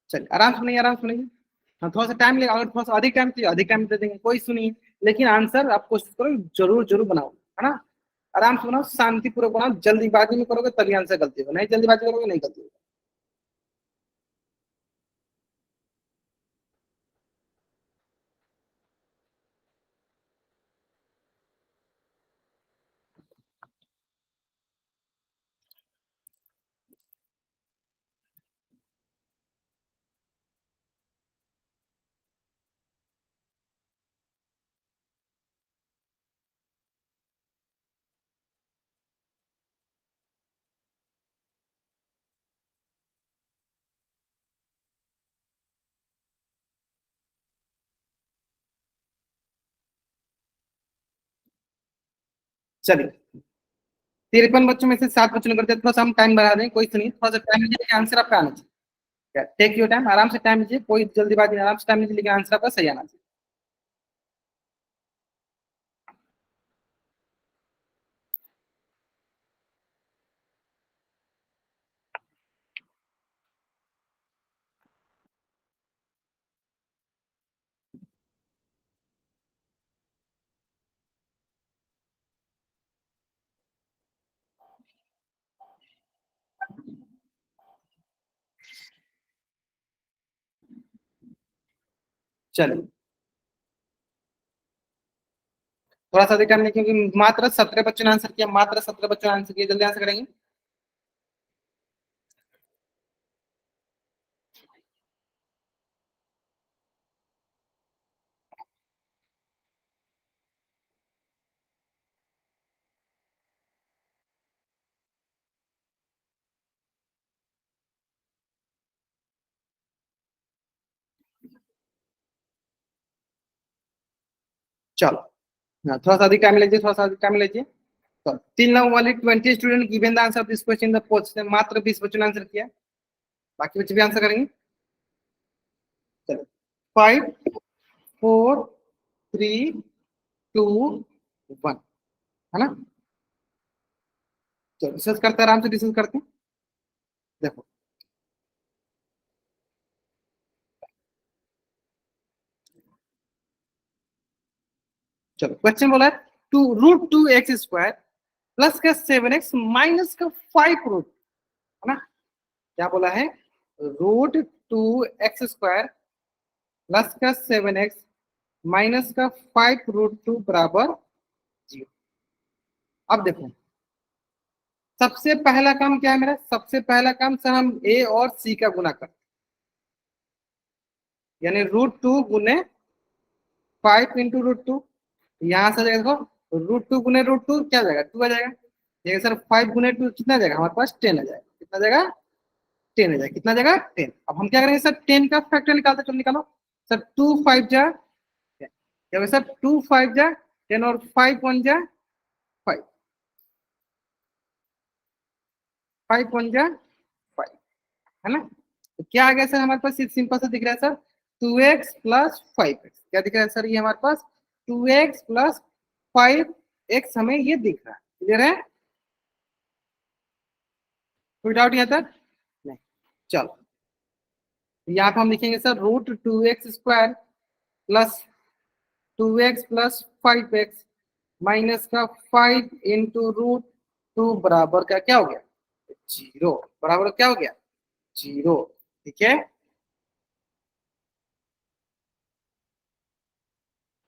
चलिए आराम सुनिए, आराम सुनिए। हाँ थोड़ा सा टाइम लेगा, अगर थोड़ा सा अधिक टाइम चाहिए अधिक टाइम दे देंगे, कोई सुनिए, लेकिन आंसर आप कोशिश करो जरूर जरूर बनाओ, है ना। आराम से बनाओ, शांतिपूर्वक बनाओ, जल्दीबाजी में करोगे तभी आंसर गलती होगा, नहीं जल्दीबाजी करोगे नहीं गलती होगा। चलिए 53 बच्चों में से 7 बच्चों ने करते, थोड़ा सा हम टाइम बढ़ा दें, कोई नहीं, थोड़ा सा टाइम लीजिए, आंसर आपका आना चाहिए। टेक योर टाइम, आराम से टाइम लीजिए, कोई जल्दीबाजी नहीं, आराम से टाइम लीजिए, लेकिन आंसर आपका सही आना चाहिए। चलिए थोड़ा सा अधिक टाइम नहीं, क्योंकि मात्र 17 बच्चों ने आंसर किया, मात्र 17 बच्चों ने आंसर किया, जल्दी आंसर करेंगे। चलो हाँ, थोड़ा सा अधिक टाइम लीजिए, थोड़ा सा अधिक टाइम लीजिए। तो till now only 20 student given the answer of this question the post, मात्र 20 बच्चों ने आंसर किया, बाकी बच्चे भी आंसर करेंगे। चलो 5 4 3 2 1, है ना। चलो डिस्कस करते हैं, आराम से डिस्कस करते हैं। देखो चलो क्वेश्चन बोला है टू रूट 2x² प्लस का 7x माइनस का 5 रूट, है ना। क्या बोला है, रूट 2x² प्लस का 7x माइनस का 5 रूट 2 बराबर 0। अब देखो सबसे पहला काम क्या है मेरा, सबसे पहला काम सर हम a और c का गुना कर, यानी रूट 2 गुने 5 × √2। यहाँ से देखो √2 गुने √2 क्या जाएगा, 2 आ जाएगा। देखिए सर 5 × 2 कितना जाएगा हमारे पास, 10 आ जाएगा। कितना जाएगा, 10 आ जाएगा। कितना जाएगा, 10। अब हम क्या करेंगे सर, 10 का फैक्टर निकालते, चलो निकालो सर। 2 5 जा क्या होगा सर, 2 5 जा 10 और 5 1 जा 5, 5 1 जा 5, है ना। तो क्या आ गया सर हमारे पास, सिंपल सा दिख रहा है सर, 2x प्लस 5x। क्या दिख रहा है सर, ये हमारे पास 2x प्लस 5x हमें ये दिख रहा है, क्लियर है, कोई डाउट यहाँ तक नहीं। चलो यहाँ पे हम लिखेंगे sir √2x² plus 2x plus 5x minus का 5 × √2 बराबर का क्या हो गया, 0, बराबर क्या हो गया, 0। ठीक है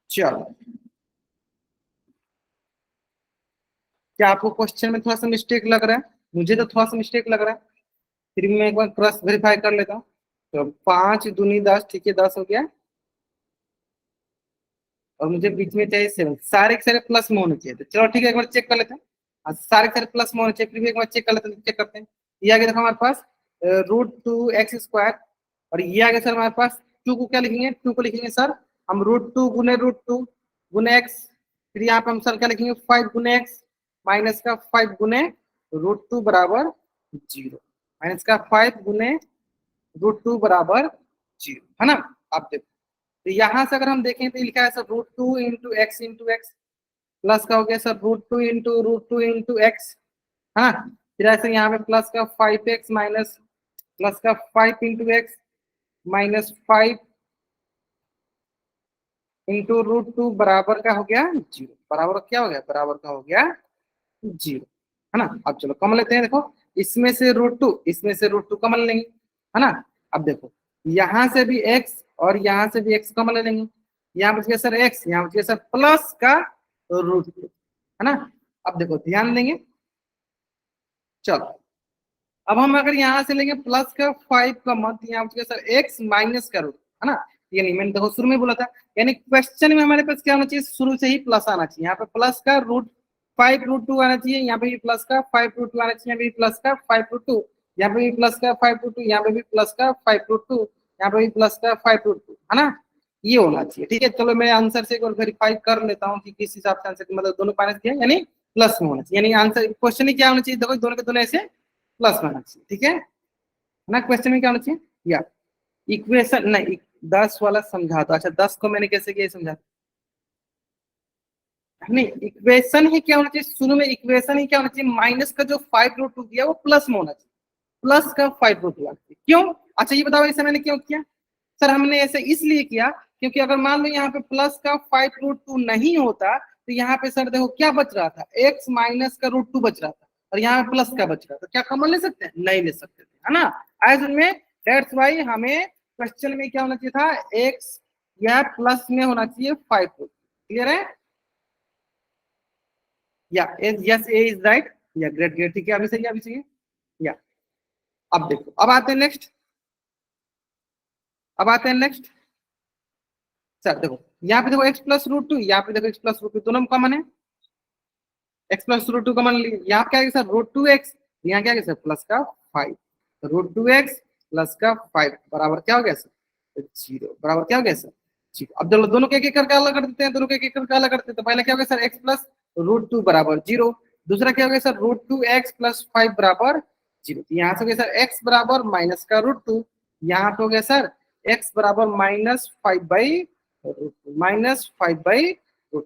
चलो, क्या आपको क्वेश्चन में थोड़ा सा मिस्टेक लग रहा है, मुझे तो थोड़ा सा मिस्टेक लग रहा है, फिर भी मैं एक बार क्रॉस वेरीफाई कर लेता हूँ। तो 5 दूनी 10, ठीक है 10 हो गया, और मुझे बीच में चाहिए 7, सारे के सारे प्लस में होने चाहिए, तो चलो ठीक है एक बार चेक कर लेते हैं। सारे के सारे प्लस में होने चाहिए, फिर भी एक बार चेक कर लेते हैं, चेक करते हैं। ये आ गया देखो हमारे पास √2x², और ये आ गया सर हमारे पास 2 को क्या लिखेंगे, 2 को लिखेंगे सर हम √2 गुने √2 गुने x, फिर यहाँ पे हम सर क्या लिखेंगे 5 गुने x माइनस का 5 गुने √2 बराबर 0, माइनस का 5 गुने √2 बराबर 0, है ना। अब देखो तो यहाँ से अगर हम देखें तो लिखा है सर √2 × x प्लस का हो गया सर √2 × √2 × x, है ना। फिर ऐसे यहाँ पे प्लस का 5x माइनस प्लस का 5 × x माइनस 5 × √2 बराबर का हो गया 0, बराबर क्या हो गया, बराबर का हो गया 0, है ना। अब चलो कॉमन लेते हैं, देखो इसमें से √2, इसमें से √2 कॉमन लेंगे, है ना। अब देखो यहाँ से भी x और यहाँ से भी x कॉमन ले लेंगे, यहाँ बच गया सर x, यहाँ बच गया सर प्लस का √2, है ना। अब देखो ध्यान देंगे, चलो अब हम अगर यहाँ से लेंगे प्लस का 5 का मत, यहाँ बच गया सर x माइनस का √2, है ना। ये नहीं मैंने देखो शुरू में बोला था, यानी क्वेश्चन में हमारे पास क्या होना चाहिए, शुरू से ही प्लस आना चाहिए। यहाँ पे प्लस का √5 √2 आना चाहिए, यहाँ पे भी प्लस का 5 √2 आना चाहिए, यहाँ पे भी प्लस का 5 √2, यहाँ पे भी प्लस का 5 √2, यहाँ पे भी प्लस का 5 √2, यहाँ पे भी प्लस का 5 √2, है ना। ये होना चाहिए, ठीक है। चलो मैं आंसर से एक बार वेरीफाई कर लेता हूँ कि किस हिसाब से आंसर, मतलब दोनों माइनस किया, यानी प्लस में होना चाहिए, यानी आंसर क्वेश्चन ही क्या होना चाहिए, देखो दोनों के दोनों ऐसे प्लस में होना चाहिए, ठीक है ना। क्वेश्चन में क्या होना चाहिए, या इक्वेशन नहीं 10 वाला समझा दो। अच्छा 10 को मैंने कैसे किया समझा, नहीं इक्वेशन ही क्या होना चाहिए, शुरू में इक्वेशन ही क्या होना चाहिए, माइनस का जो 5√2 दिया वो प्लस में होना चाहिए, प्लस का 5√2 क्यों। अच्छा ये बताओ ऐसे मैंने क्यों किया सर, हमने ऐसे इसलिए किया क्योंकि अगर मान लो यहाँ पे प्लस का 5√2 नहीं होता तो यहाँ पे सर देखो क्या बच रहा था, x माइनस का √2 बच रहा था, और यहाँ पे प्लस का बच रहा था, क्या कॉमन ले सकते हैं, नहीं ले सकते थे, है ना। आज में दैट्स वाई हमें क्वेश्चन में क्या होना चाहिए था, x या प्लस में होना चाहिए 5√2, क्लियर है, या यस ए इज राइट, या ग्रेट ग्रेट, ठीक है अभी सही है, अभी सही है, या अब देखो अब आते हैं नेक्स्ट, अब आते हैं नेक्स्ट सर देखो यहाँ पे देखो x+√2, यहाँ पे देखो x+√2 दोनों में कॉमन है, x+√2 कॉमन लिया, यहाँ क्या है सर √2x, यहाँ क्या है सर प्लस का 5, √2x प्लस का 5 बराबर क्या हो गया सर 0, बराबर क्या हो गया सर 0। अब दोनों के एक एक करके अलग कर देते हैं, दोनों के एक एक करके अलग करते हैं, तो पहले क्या हो गया सर x+√2 बराबर 0, दूसरा क्या हो गया सर √2x प्लस 5 बराबर 0, यहाँ से हो गया सर x बराबर माइनस का √2, यहाँ पे हो गया सर x बराबर -5/√2,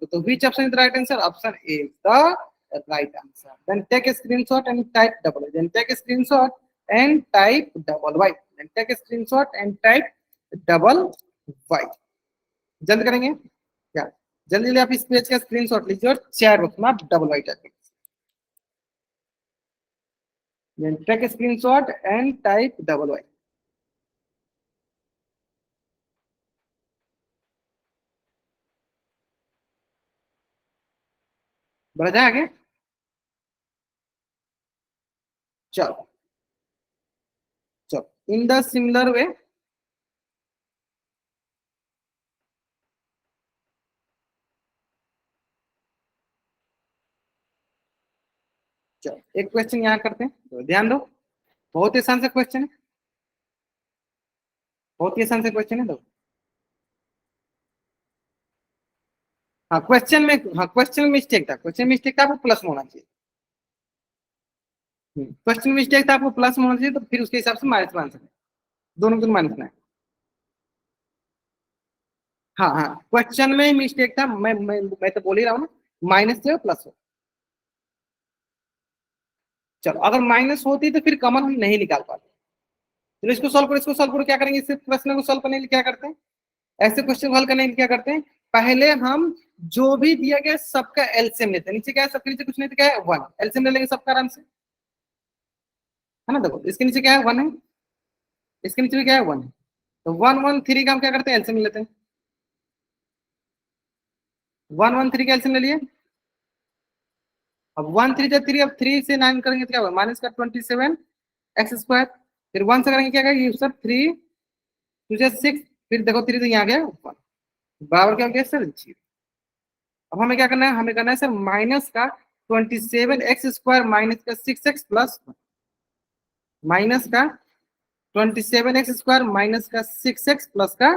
तो which option is the right answer, option A is the right answer, then take a screenshot and type double y, then take a screenshot and type double y, then take a screenshot and type double y, जल्द करेंगे क्या, जल्दी जल्दी आप इस page का screenshot लीजिए और चैट बॉक्स में आप double Y type then take a screenshot and type double y, बढ़ जाए आगे, चलो चलो इन द सिमिलर वे चलो एक क्वेश्चन यहाँ करते हैं, तो ध्यान दो, बहुत ही आसान सा क्वेश्चन है, बहुत ही आसान सा क्वेश्चन है, दो हाँ क्वेश्चन में, हाँ क्वेश्चन में मिस्टेक था, क्वेश्चन मिस्टेक था, आपको प्लस में होना चाहिए, क्वेश्चन मिस्टेक था, आपको प्लस में होना चाहिए, तो फिर उसके हिसाब से माइनस में आंसर है, दोनों को माइनस में है, हाँ हाँ क्वेश्चन में मिस्टेक था, मैं तो बोल ही रहा हूँ ना, माइनस से प्लस हो, चलो अगर माइनस होती तो फिर कॉमन हम नहीं निकाल पाते, चलो इसको सॉल्व करो, इसको सॉल्व करो, क्या करेंगे इस प्रश्न को सॉल्व करने के लिए क्या करते हैं, ऐसे क्वेश्चन को हल करने के लिए क्या करते हैं, पहले हम जो भी दिया गया सबका एलसीएम लेते हैं, नीचे क्या है सबके नीचे कुछ नहीं तो क्या है 1, एलसीएम ले लेंगे सबका आराम से, है ना, देखो इसके नीचे क्या है 1 है, इसके नीचे भी क्या है 1 है, तो 1 1 3 का हम क्या करते हैं एलसीएम लेते हैं, 1 1 3 का एलसीएम ले लिए, अब 1 3 3, अब 3 से 9 करेंगे तो क्या होगा माइनस का 27x², फिर 1 से करेंगे क्या करेंगे सर 3 2 6, फिर देखो 3 तो यहाँ गया 1 बराबर क्या हो गया सर 0। अब हमें क्या करना है, हमें करना है सर माइनस का 27x² माइनस का 6x प्लस माइनस का 27x² माइनस का 6x प्लस का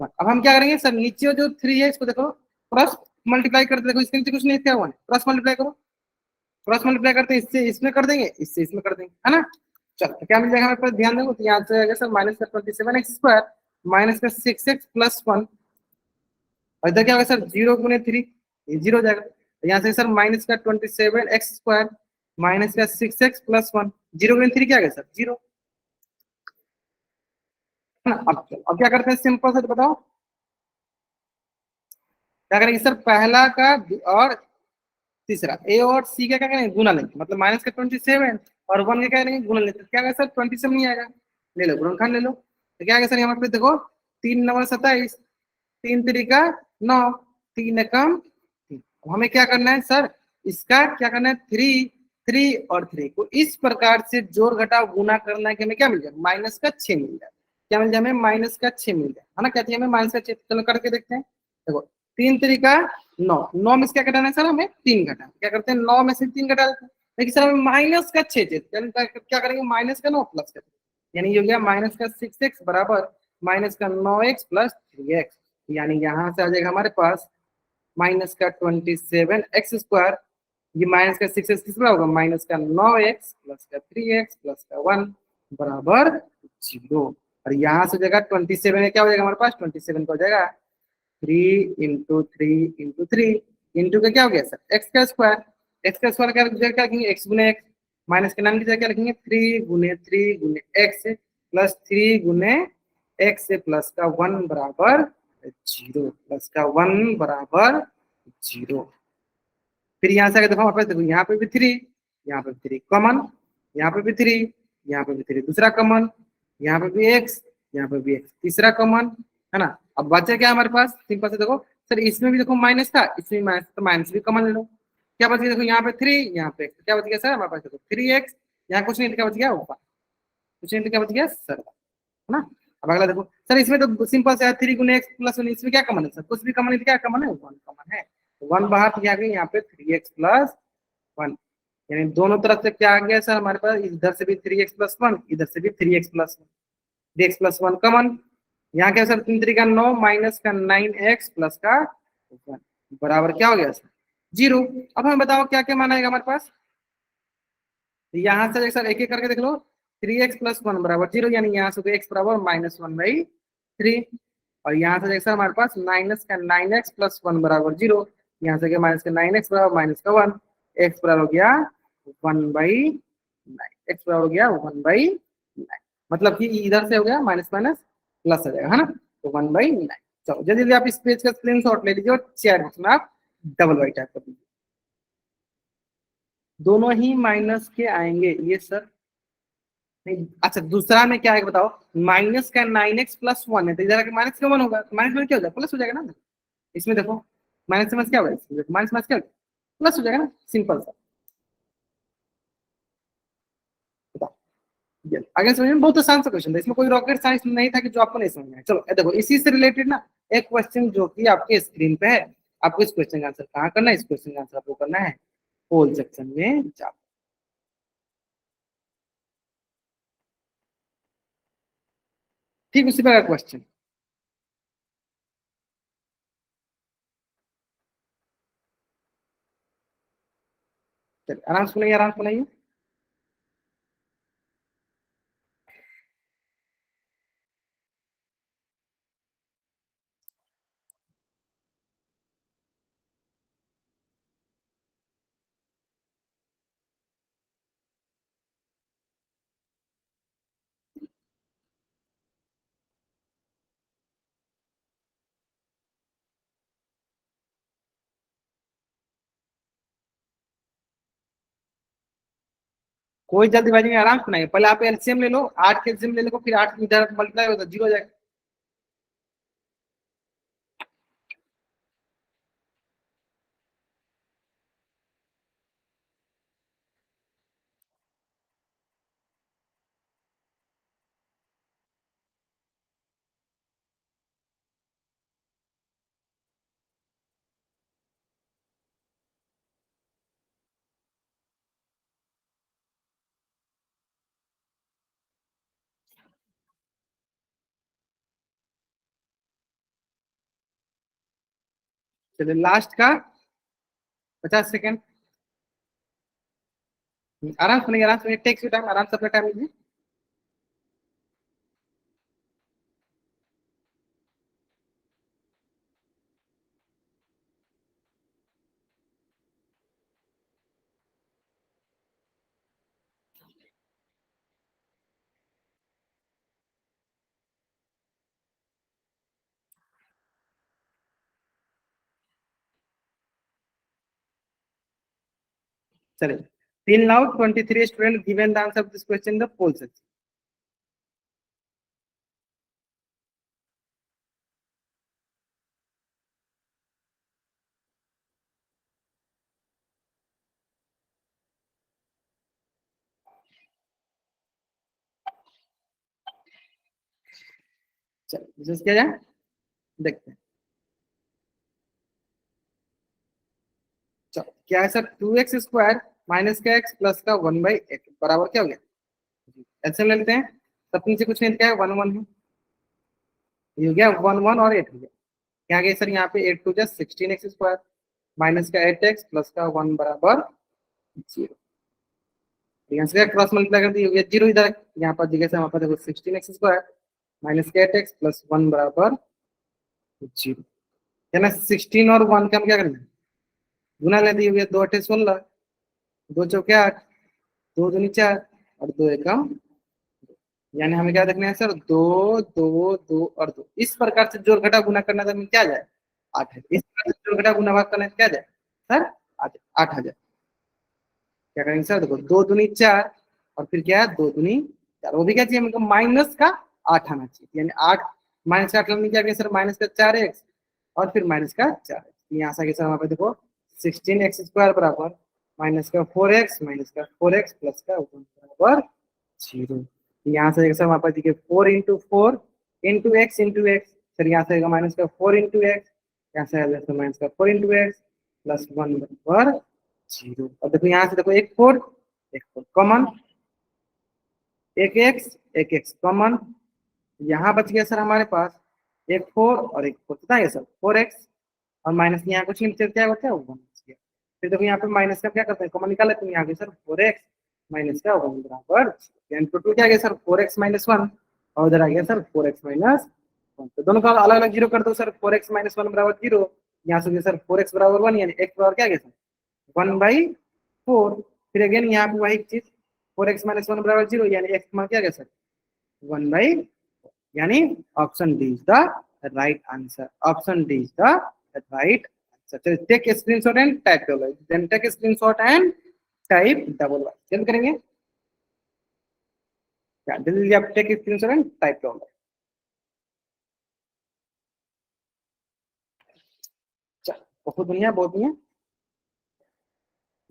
1। अब हम क्या करेंगे सर नीचे जो 3 है इसको देखो क्रॉस मल्टीप्लाई करते, देखो इसके नीचे कुछ नहीं क्या 1 क्रॉस मल्टीप्लाई करो, क्रॉस मल्टीप्लाई करते हैं, इससे इसमें कर देंगे, इससे इसमें कर देंगे, है ना। चलो तो क्या मिल जाएगा हमारे पास, ध्यान देंगे तो यहाँ से आएगा सर माइनस का 27x² माइनस का 6x प्लस 1, और इधर क्या होगा सर 0 गुने 3, ये 0 हो जाएगा, तो यहाँ से सर माइनस का 27x² माइनस का 6x प्लस 1, 0 गुने 3 क्या गया सर 0, अब क्या करते हैं सिंपल से बताओ, क्या करेंगे सर पहला का और तीसरा ए और सी का क्या करेंगे गुना लेंगे, मतलब माइनस का 27 और 1 का क्या करेंगे गुना लेते, क्या सर 27 नहीं आएगा, ले लो गुणनखंड ले लो, तो क्या सर यहाँ पे देखो 3 9 27, 3 3 का 9, 3 कम 3, हमें क्या करना है सर इसका क्या करना है 3 3 और 3 को इस प्रकार से जोड़ घटाव गुना करना है कि हमें क्या मिल जाए माइनस का 6 मिल जाए, क्या मिल जाए हमें माइनस का 6 मिल जाए, है ना, क्या चाहिए हमें माइनस का 6, चलो करके देखते हैं, देखो 3 3 का 9, 9 में से क्या घटाना है सर हमें 3 घटाना, क्या करते हैं 9 में से 3 घटा देते हैं, लेकिन सर हमें माइनस का 6 चाहिए, क्या करेंगे माइनस का 9 प्लस कर, यानी ये हो गया माइनस का 6x बराबर माइनस का 9x प्लस 3x, यानी यहाँ से आ जाएगा हमारे पास माइनस का 27x² ये माइनस का 6x कितना होगा, माइनस का 9x प्लस का 3x प्लस का 1 बराबर 0। और यहाँ से हो जाएगा 27 है, क्या हो जाएगा हमारे पास 27 का हो जाएगा 3 × 3 × 3 इंटू का क्या हो गया सर एक्स का स्क्वायर। एक्स का स्क्वायर क्या लिखेंगे, एक्स गुने एक्स, माइनस के नाम की जगह क्या लिखेंगे 3 × 3 × x प्लस 3 × x प्लस का 1 बराबर 0, प्लस का 1 बराबर 0। फिर यहाँ से अगर देखो हमारे पास, देखो यहाँ पे भी 3, यहाँ पे भी 3 कॉमन, यहाँ पे भी 3, यहाँ पे भी 3 दूसरा कॉमन, यहाँ पे भी x, यहाँ पे भी x तीसरा कॉमन, है ना। अब बचा क्या हमारे पास, सिंपल से देखो सर इसमें भी देखो माइनस था, इसमें माइनस, तो माइनस भी कॉमन ले लो। क्या बच गया, देखो यहाँ पे 3, यहाँ पे x, क्या बच गया सर हमारे पास, देखो 3x, यहाँ कुछ नहीं, क्या बच गया ऊपर कुछ नहीं, क्या बच गया सर, है ना। अब अगला देखो सर, इसमें तो सिंपल से 3 × x प्लस 1, इसमें क्या कॉमन है सर, कुछ भी कॉमन नहीं, क्या कॉमन है 1 कॉमन है, तो 1 बाहर तो आ गया यहाँ पे 3x प्लस 1, यानी दोनों तरफ से क्या आ गया सर हमारे पास, इधर से भी 3x प्लस 1, इधर से भी 3x plus 1, 3x plus 1 common, यहाँ क्या सर 3 × 3 = 9 माइनस का 9x प्लस का 1 बराबर क्या हो गया सर 0। अब हमें बताओ क्या क्या माना है हमारे पास, यहाँ से सर एक एक करके देख लो, 3x प्लस 1 बराबर 0, यानी यहाँ से x बराबर -1/3, और यहाँ से सर हमारे पास माइनस का 9x प्लस 1 बराबर 0, यहाँ से माइनस का 9x बराबर माइनस का 1, x बराबर हो गया 1/9, x बराबर हो गया 1/9, मतलब कि इधर से हो गया माइनस माइनस प्लस हो जाएगा, है ना, तो 1/9। चलो जल्दी जल्दी आप इस पेज का स्क्रीनशॉट ले लीजिए और चैट बॉक्स में आप डबल वाई टाइप कर दीजिए, दोनों ही माइनस के आएंगे ये सर नहीं। अच्छा दूसरा में क्या है बताओ, माइनस का 9x प्लस 1 है, तो इधर माइनस का 1 होगा, तो माइनस में क्या हो जाएगा प्लस हो जाएगा ना, इसमें देखो माइनस से माइनस क्या होगा, माइनस माइनस क्या प्लस हो जाएगा ना, सिंपल सा। बताओ आगे समझ में, बहुत आसान सा क्वेश्चन था, इसमें कोई रॉकेट साइंस नहीं था कि जो आपको नहीं समझ में आए। चलो देखो इसी से रिलेटेड ना एक क्वेश्चन जो कि आपके स्क्रीन पे है, आपको इस क्वेश्चन का आंसर कहाँ करना है, इस क्वेश्चन का आंसर आपको करना है पोल सेक्शन में जाओ। ठीक उसी प्रकार क्वेश्चन, चलिए आराम से सुनाइए, आराम से सुनाइए। कोई जल्दीबाजी में, आराम सुनाइए, पहले आप एलसीएम ले लो, 8 के एलसीएम ले लो, फिर 8 इधर मल्टीप्लाई होगा 0 हो जाएगा। चलिए लास्ट का 50 सेकेंड, आराम सुनिए, आराम सुनिए, टेक्स यू टाइम, आराम से अपना टाइम लीजिए। चलिए till now 23 students given the answer of this question in the poll section। चलिए विशेष किया जाए, देखते हैं। चलो क्या है सर, 2x² माइनस का x प्लस का 1/x बराबर क्या हो गया, ऐसे ले लेते हैं, सब नीचे कुछ नहीं, क्या है 1 1 है, ये हो गया 1 1 और 8 हो गया, क्या गया सर यहाँ पे 8 2 16x² माइनस का 8x प्लस का 1 बराबर जीरो। यहाँ से क्रॉस मल्टीप्लाई कर दिए, जीरो इधर यहाँ पर जगह से हमारे पास देखो 16x² माइनस के 8x प्लस 1 बराबर जीरो, है ना। 16 और 1 का हम क्या करना है, गुना ले दिए हुए, 2 8 16, 2 चौके 8, 2 दूनी 4 और 2 एकम, यानी हमें क्या देखना है सर, 2 2 2 और 2। इस प्रकार से जोड़ घटा गुना करना तो हमें क्या जाए, 8 है। इस प्रकार से जोड़ घटा गुना भाग करना है तो क्या जाए सर, 8 आ जाए। क्या करेंगे सर, देखो 2 दूनी 4 और फिर क्या है 2 दूनी 4, वो भी क्या चाहिए हमको, माइनस का 8 आना चाहिए, यानी 8 माइनस का 8 हमने क्या किया सर, माइनस का 4x और फिर माइनस का 4x। यहाँ से आगे सर वहाँ पे देखो 16x² बराबर माइनस का 4x माइनस का 4x प्लस का 1 बराबर जीरो। यहाँ से सर वहाँ पर देखिए 4 into 4 into x into x, sir यहाँ से माइनस का 4 इंटू एक्स, यहाँ से माइनस का 4 इंटू एक्स प्लस 1 बराबर जीरो। अब देखो यहाँ से देखो एक 4 कॉमन, एक एक्स कॉमन, यहाँ बच गया सर हमारे पास एक 4 और एक 4 कितना है सर 4x, और माइनस यहाँ कुछ नहीं बचा, क्या होता है 1 बच गया। फिर देखो यहाँ पे माइनस का क्या करते हैं, कॉमन निकाल लेते हैं, यहाँ पे सर 4x माइनस का 1 बराबर, यानी टोटल क्या आ गया सर 4x माइनस 1 और उधर आ गया सर 4x माइनस 1। तो दोनों का अलग अलग जीरो कर दो सर, 4x माइनस 1 बराबर जीरो, यहाँ से सर 4x बराबर 1, यानी x बराबर क्या आ गया सर 1/4। फिर अगेन यहाँ पे वही चीज 4x माइनस 1 बराबर जीरो, यानी x मान क्या आ गया सर 1/, यानी option D is the right answer, option D is the right answer. चलिए take screenshot and type double Y's, then take screenshot and type double Y's, जल्द करेंगे क्या, जल्दी आप take screenshot and type double Y's. बहुत बढ़िया बहुत बढ़िया,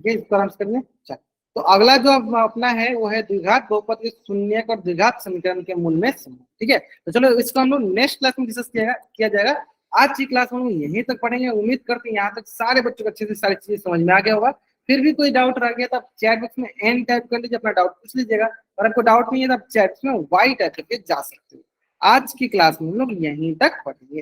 ये इसको आराम से करिए। चल, तो अगला जो अपना है वो है द्विघात बहुपद के शून्यक और द्विघात समीकरण के मूल में समूह, ठीक है। तो चलो इसको हम लोग नेक्स्ट क्लास में डिस्कस किया जाएगा। आज की क्लास में हम यहीं तक पढ़ेंगे, उम्मीद करते हैं यहाँ तक सारे बच्चों को अच्छे से सारी चीजें समझ में आ गया होगा। फिर भी कोई डाउट रह गया तो आप चैट बॉक्स में एन टाइप कर लीजिए, अपना डाउट पूछ लीजिएगा, और आपको डाउट नहीं है तो आप चैट बॉक्स में वाई टाइप करके जा सकते हो। आज की क्लास में हम लोग यहीं तक पढ़ेंगे,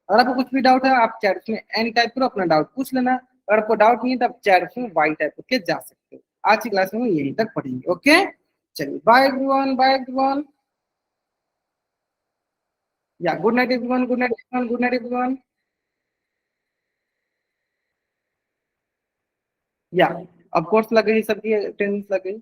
अगर आपको कुछ भी डाउट है आप चैट बॉक्स में एन टाइप करो, अपना डाउट पूछ लेना, अगर आपको डाउट नहीं है तो आप चैट में वाई टाइप करके जा सकते हो। आज की क्लास में यहीं तक पढ़ेंगे, ओके। चलिए बाय एवरीवन, बाय एवरीवन, या good night everyone, good night everyone, good night everyone, या ऑफ कोर्स लग गई सबकी अटेंडेंस लग गई।